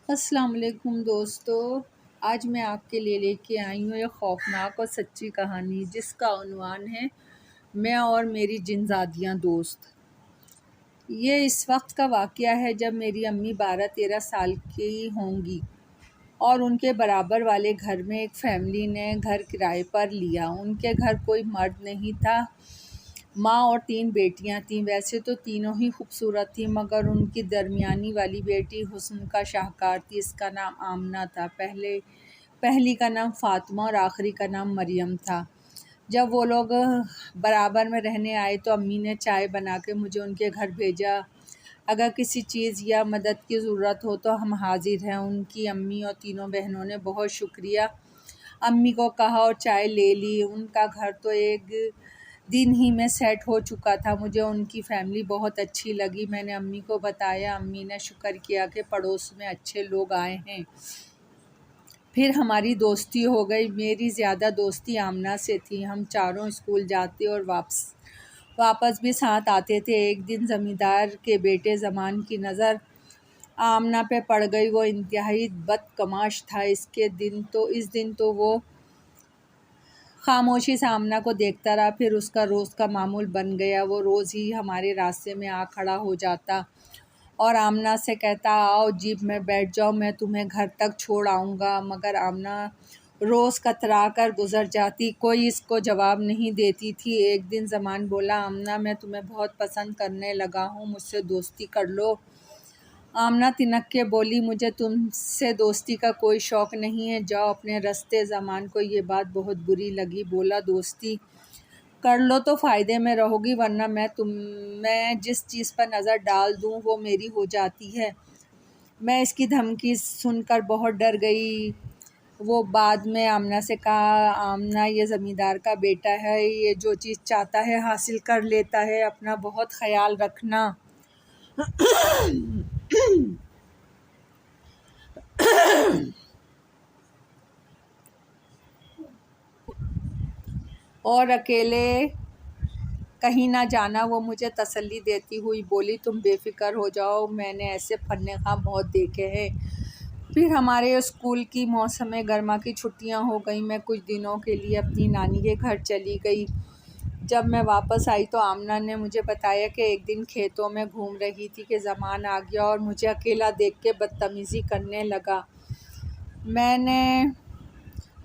السلام علیکم دوستو، آج میں آپ کے لیے لے کے آئی ہوں ایک خوفناک اور سچی کہانی جس کا عنوان ہے میں اور میری جنزادیاں دوست۔ یہ اس وقت کا واقعہ ہے جب میری امی 12-13 سال کی ہوں گی اور ان کے برابر والے گھر میں ایک فیملی نے گھر کرائے پر لیا۔ ان کے گھر کوئی مرد نہیں تھا، ماں اور 3 بیٹیاں تھیں۔ ویسے تو تینوں ہی خوبصورت تھیں، مگر ان کی درمیانی والی بیٹی حسن کا شاہکار تھی۔ اس کا نام آمنہ تھا۔ پہلی کا نام فاطمہ اور آخری کا نام مریم تھا۔ جب وہ لوگ برابر میں رہنے آئے تو امی نے چائے بنا کے مجھے ان کے گھر بھیجا۔ اگر کسی چیز یا مدد کی ضرورت ہو تو ہم حاضر ہیں۔ ان کی امی اور تینوں بہنوں نے بہت شکریہ امی کو کہا اور چائے لے لی۔ ان کا گھر تو ایک دن ہی میں سیٹ ہو چکا تھا۔ مجھے ان کی فیملی بہت اچھی لگی۔ میں نے امی کو بتایا، امی نے شکر کیا کہ پڑوس میں اچھے لوگ آئے ہیں۔ پھر ہماری دوستی ہو گئی۔ میری زیادہ دوستی آمنہ سے تھی۔ ہم چاروں اسکول جاتے اور واپس بھی ساتھ آتے تھے۔ ایک دن زمیندار کے بیٹے زمان کی نظر آمنہ پہ پڑ گئی۔ وہ انتہائی بدقماش تھا۔ اس دن تو وہ خاموشی سے آمنہ کو دیکھتا رہا، پھر اس کا روز کا معمول بن گیا۔ وہ روز ہی ہمارے راستے میں آ کھڑا ہو جاتا اور آمنہ سے کہتا، آؤ جیپ میں بیٹھ جاؤ، میں تمہیں گھر تک چھوڑ آؤں گا۔ مگر آمنہ روز کترا کر گزر جاتی، کوئی اس کو جواب نہیں دیتی تھی۔ ایک دن زمان بولا، آمنہ میں تمہیں بہت پسند کرنے لگا ہوں، مجھ سے دوستی کر لو۔ آمنہ تنک کے بولی، مجھے تم سے دوستی کا کوئی شوق نہیں ہے، جاؤ اپنے راستے۔ زمان کو یہ بات بہت بری لگی۔ بولا، دوستی کر لو تو فائدے میں رہو گی، ورنہ میں جس چیز پر نظر ڈال دوں وہ میری ہو جاتی ہے۔ میں اس کی دھمکی سن کر بہت ڈر گئی۔ وہ بعد میں آمنہ سے کہا، آمنہ یہ زمیندار کا بیٹا ہے، یہ جو چیز چاہتا ہے حاصل کر لیتا ہے، اپنا بہت خیال رکھنا۔ اور اکیلے کہیں نہ جانا۔ وہ مجھے تسلی دیتی ہوئی بولی، تم بے فکر ہو جاؤ، میں نے ایسے پھرنے خواہ بہت دیکھے ہیں۔ پھر ہمارے اسکول کی موسم گرما کی چھٹیاں ہو گئیں۔ میں کچھ دنوں کے لیے اپنی نانی کے گھر چلی گئی۔ جب میں واپس آئی تو آمنہ نے مجھے بتایا کہ ایک دن کھیتوں میں گھوم رہی تھی کہ زمان آ گیا اور مجھے اکیلا دیکھ کے بدتمیزی کرنے لگا۔ میں نے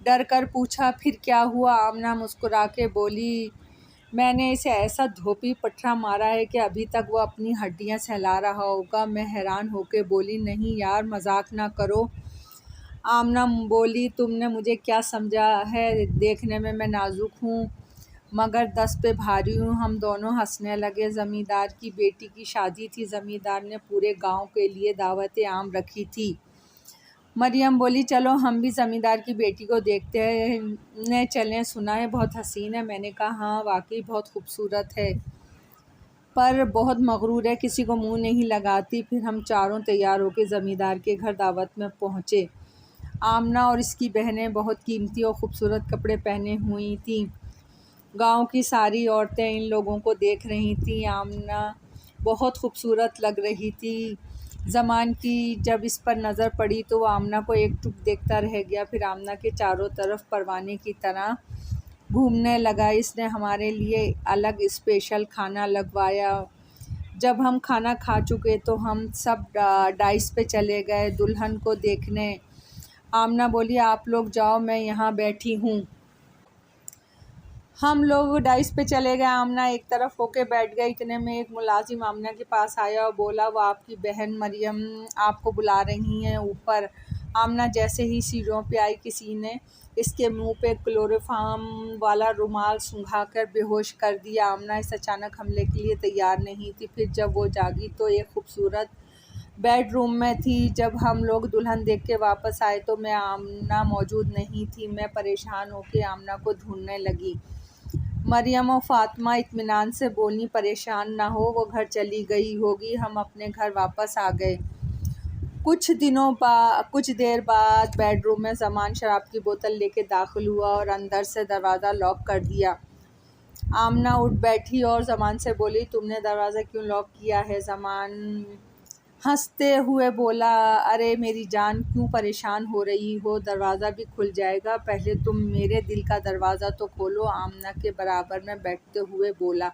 ڈر کر پوچھا، پھر کیا ہوا؟ آمنہ مسکرا کے بولی، میں نے اسے ایسا دھوبی پٹھرا مارا ہے کہ ابھی تک وہ اپنی ہڈیاں سہلا رہا ہوگا۔ میں حیران ہو کے بولی، نہیں یار، مذاق نہ کرو۔ آمنہ بولی، تم نے مجھے کیا سمجھا ہے؟ دیکھنے میں نازک ہوں مگر 10 پہ بھاری ہوں۔ ہم دونوں ہنسنے لگے۔ زمیندار کی بیٹی کی شادی تھی۔ زمیندار نے پورے گاؤں کے لیے دعوت عام رکھی تھی۔ مریم بولی، چلو ہم بھی زمیندار کی بیٹی کو دیکھنے چلیں، سنا ہے بہت حسین ہے۔ میں نے کہا، ہاں واقعی بہت خوبصورت ہے، پر بہت مغرور ہے، کسی کو منہ نہیں لگاتی۔ پھر ہم چاروں تیار ہو کے زمیندار کے گھر دعوت میں پہنچے۔ آمنہ اور اس کی بہنیں بہت قیمتی اور خوبصورت کپڑے پہنے ہوئی تھیں۔ گاؤں کی ساری عورتیں ان لوگوں کو دیکھ رہی تھیں۔ آمنہ بہت خوبصورت لگ رہی تھی۔ زمان کی جب اس پر نظر پڑی تو وہ آمنہ کو ایک ٹک دیکھتا رہ گیا، پھر آمنہ کے چاروں طرف پروانے کی طرح گھومنے لگا۔ اس نے ہمارے لیے الگ اسپیشل کھانا لگوایا۔ جب ہم کھانا کھا چکے تو ہم سب ڈائس پہ چلے گئے دلہن کو دیکھنے۔ آمنہ بولی، آپ لوگ جاؤ، میں یہاں بیٹھی ہوں۔ ہم لوگ ڈائس پہ چلے گئے۔ آمنہ ایک طرف ہو کے بیٹھ گئی۔ اتنے میں ایک ملازم آمنہ کے پاس آیا اور بولا، وہ آپ کی بہن مریم آپ کو بلا رہی ہیں اوپر۔ آمنہ جیسے ہی سیڑھیوں پہ آئی، کسی نے اس کے منہ پہ کلوروفارم والا رومال سنگھا کر بے ہوش کر دیا۔ آمنہ اس اچانک حملے کے لیے تیار نہیں تھی۔ پھر جب وہ جاگی تو ایک خوبصورت بیڈ روم میں تھی۔ جب ہم لوگ دلہن دیکھ کے واپس آئے تو آمنہ موجود نہیں تھی۔ میں پریشان ہو کے آمنہ کو ڈھونڈنے لگی۔ مریم و فاطمہ اطمینان سے بولیں، پریشان نہ ہو، وہ گھر چلی گئی ہوگی۔ ہم اپنے گھر واپس آ گئے۔ کچھ دیر بعد بیڈ روم میں زمان شراب کی بوتل لے کے داخل ہوا اور اندر سے دروازہ لاک کر دیا۔ آمنہ اٹھ بیٹھی اور زمان سے بولی، تم نے دروازہ کیوں لاک کیا ہے؟ زمان ہنستے ہوئے بولا، ارے میری جان کیوں پریشان ہو رہی ہو، دروازہ بھی کھل جائے گا، پہلے تم میرے دل کا دروازہ تو کھولو۔ آمنہ کے برابر میں بیٹھتے ہوئے بولا۔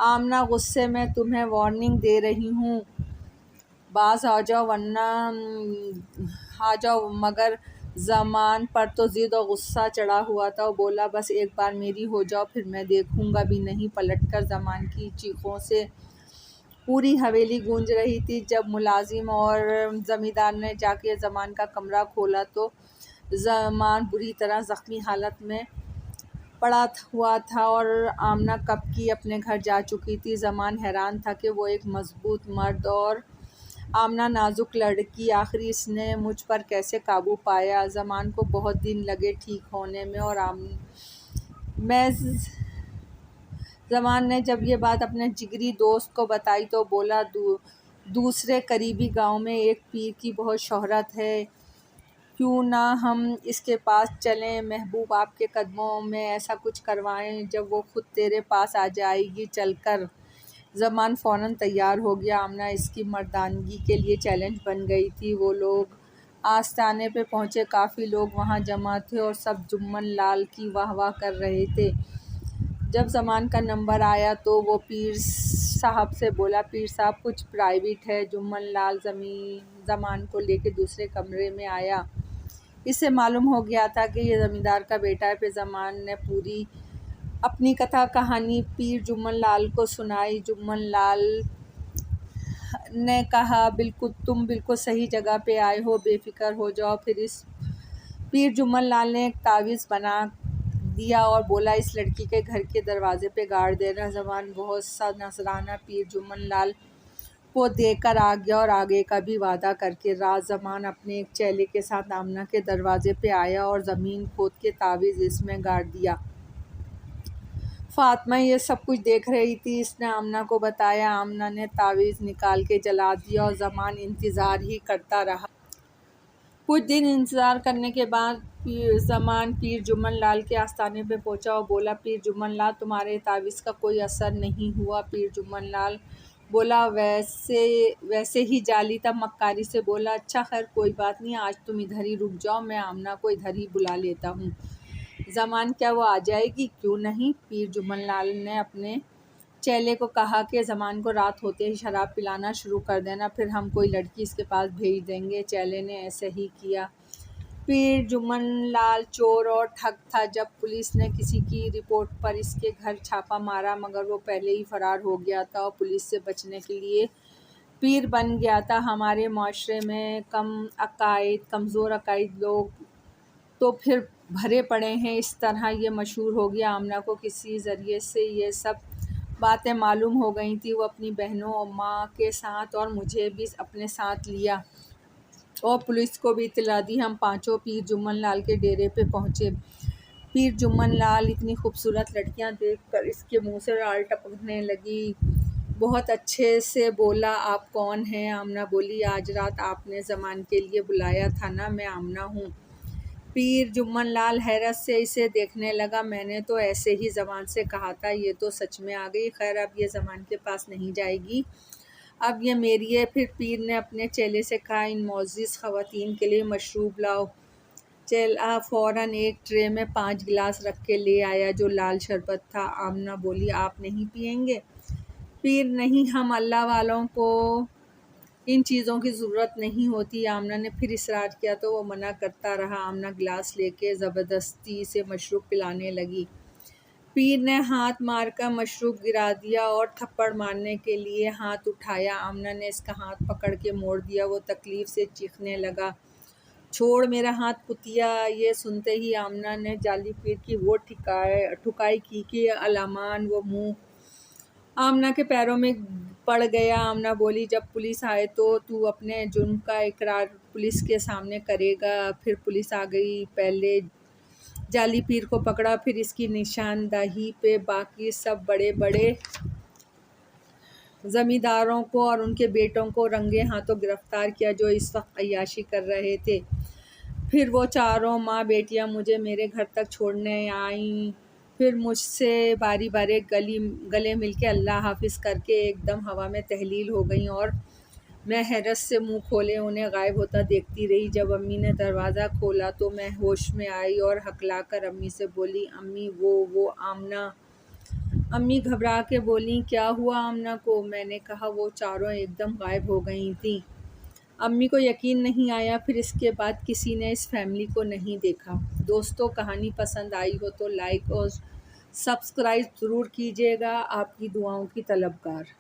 آمنہ غصے میں، تمہیں وارننگ دے رہی ہوں، باز آ جاؤ ورنہ آ جاؤ۔ مگر زمان پر تو ضد و غصہ چڑھا ہوا تھا، وہ بولا، بس ایک بار میری ہو جاؤ پھر میں دیکھوں گا بھی نہیں۔ پلٹ کر زمان کی چیخوں سے پوری حویلی گونج رہی تھی۔ جب ملازم اور زمیندار نے جا کے زمان کا کمرہ کھولا تو زمان بری طرح زخمی حالت میں پڑا ہوا تھا اور آمنہ کب کی اپنے گھر جا چکی تھی۔ زمان حیران تھا کہ وہ ایک مضبوط مرد اور آمنہ نازک لڑکی، آخر اس نے مجھ پر کیسے قابو پایا۔ زمان کو بہت دن لگے ٹھیک ہونے میں زمان نے جب یہ بات اپنے جگری دوست کو بتائی تو بولا، دوسرے قریبی گاؤں میں ایک پیر کی بہت شہرت ہے، کیوں نہ ہم اس کے پاس چلیں؟ محبوب آپ کے قدموں میں ایسا کچھ کروائیں جب وہ خود تیرے پاس آ جائے گی، چل کر۔ زمان فوراً تیار ہو گیا۔ آمنہ اس کی مردانگی کے لیے چیلنج بن گئی تھی۔ وہ لوگ آستانے پہ پہنچے، کافی لوگ وہاں جمع تھے اور سب جمن لال کی واہ واہ کر رہے تھے۔ جب زمان کا نمبر آیا تو وہ پیر صاحب سے بولا، پیر صاحب کچھ پرائیویٹ ہے۔ جمن لال زمان کو لے کے دوسرے کمرے میں آیا۔ اسے معلوم ہو گیا تھا کہ یہ زمیندار کا بیٹا ہے۔ پھر زمان نے پوری اپنی کتھا کہانی پیر جمن لال کو سنائی۔ جمن لال نے کہا، تم بالکل صحیح جگہ پہ آئے ہو، بے فکر ہو جاؤ۔ پیر جمن لال نے ایک تعویذ بنا دیا اور بولا، اس لڑکی کے گھر کے دروازے پہ گاڑ دینا۔ زمان بہت سا نذرانہ پیر جمن لال کو دے کر آ گیا اور آگے کا بھی وعدہ کر کے۔ رات زمان اپنے ایک چیلے کے ساتھ آمنہ کے دروازے پہ آیا اور زمین کھود کے تعویذ اس میں گاڑ دیا۔ فاطمہ یہ سب کچھ دیکھ رہی تھی، اس نے آمنہ کو بتایا۔ آمنہ نے تعویذ نکال کے جلا دیا اور زمان انتظار ہی کرتا رہا۔ کچھ دن انتظار کرنے کے بعد زمان پیر جمن لال کے آستانے پہ پہنچا اور بولا، پیر جمن لال تمہارے تعویذ کا کوئی اثر نہیں ہوا۔ پیر جمن لال بولا، ویسے ہی جعلی تھا۔ مکاری سے بولا، اچھا خیر کوئی بات نہیں، آج تم ادھر ہی رک جاؤ، میں آمنہ کو ادھر ہی بلا لیتا ہوں۔ زمان، کیا وہ آ جائے گی؟ کیوں نہیں؟ پیر جمن لال نے اپنے چیلے کو کہا کہ زمان کو رات ہوتے ہی شراب پلانا شروع کر دینا، پھر ہم کوئی لڑکی اس کے پاس بھیج دیں گے۔ چیلے نے ایسے ہی کیا۔ پیر جمن لال چور اور ٹھگ تھا۔ جب پولیس نے کسی کی رپورٹ پر اس کے گھر چھاپا مارا، مگر وہ پہلے ہی فرار ہو گیا تھا اور پولیس سے بچنے کے لیے پیر بن گیا تھا۔ ہمارے معاشرے میں کمزور عقائد لوگ تو پھر بھرے پڑے ہیں۔ اس طرح یہ مشہور ہو گیا۔ آمنہ کو کسی ذریعے سے یہ سب باتیں معلوم ہو گئی تھیں۔ وہ اپنی بہنوں اور ماں کے ساتھ اور مجھے بھی اپنے ساتھ لیا اور پولیس کو بھی اطلاع دی۔ ہم پانچوں پیر جمن لال کے ڈیرے پہ پہنچے۔ پیر جمن لال اتنی خوبصورت لڑکیاں دیکھ کر اس کے منہ سے لال ٹپکنے لگی۔ بہت اچھے سے بولا، آپ کون ہیں؟ آمنہ بولی، آج رات آپ نے زمان کے لیے بلایا تھا نا، میں آمنہ ہوں۔ پیر جمن لال حیرت سے اسے دیکھنے لگا۔ میں نے تو ایسے ہی زمان سے کہا تھا، یہ تو سچ میں آ گئی۔ خیر اب یہ زمان کے پاس نہیں جائے گی، اب یہ میری ہے۔ پھر پیر نے اپنے چیلے سے کہا، ان معزز خواتین کے لیے مشروب لاؤ۔ چیلا فوراً ایک ٹرے میں 5 گلاس رکھ کے لے آیا جو لال شربت تھا۔ آمنہ بولی، آپ نہیں پئیں گے؟ پیر، نہیں، ہم اللہ والوں کو ان چیزوں کی ضرورت نہیں ہوتی۔ آمنہ نے پھر اصرار کیا تو وہ منع کرتا رہا۔ آمنہ گلاس لے کے زبردستی اسے مشروب پلانے لگی۔ پیر نے ہاتھ مار کر مشروب گرا دیا اور تھپڑ مارنے کے لیے ہاتھ اٹھایا۔ آمنہ نے اس کا ہاتھ پکڑ کے موڑ دیا۔ وہ تکلیف سے چیخنے لگا، چھوڑ میرا ہاتھ کتیا! یہ سنتے ہی آمنہ نے جعلی پیر کی وہ ٹھکائی کی کہ الامان وہ منہ آمنہ کے پیروں میں پڑ گیا۔ آمنہ بولی، جب پولیس آئے تو اپنے جرم کا اقرار پولیس کے سامنے کرے گا۔ پھر پولیس آ گئی، پہلے جعلی پیر کو پکڑا، پھر اس کی نشاندہی پہ باقی سب بڑے بڑے زمینداروں کو اور ان کے بیٹوں کو رنگے ہاتھوں گرفتار کیا جو اس وقت عیاشی کر رہے تھے۔ پھر وہ چاروں ماں بیٹیاں مجھے میرے گھر تک چھوڑنے آئیں، پھر مجھ سے باری باری گلے مل کے اللہ حافظ کر کے ایک دم ہوا میں تحلیل ہو گئیں اور میں حیرت سے منہ کھولے انہیں غائب ہوتا دیکھتی رہی۔ جب امی نے دروازہ کھولا تو میں ہوش میں آئی اور ہکلا کر امی سے بولی، امی وہ آمنہ۔ امی گھبرا کے بولیں، کیا ہوا آمنہ کو؟ میں نے کہا وہ چاروں ایک دم غائب ہو گئی تھیں۔ امی کو یقین نہیں آیا۔ پھر اس کے بعد کسی نے اس فیملی کو نہیں دیکھا۔ دوستو، کہانی پسند آئی ہو تو لائک اور سبسکرائب ضرور کیجیے گا۔ آپ کی دعاؤں کی طلبگار۔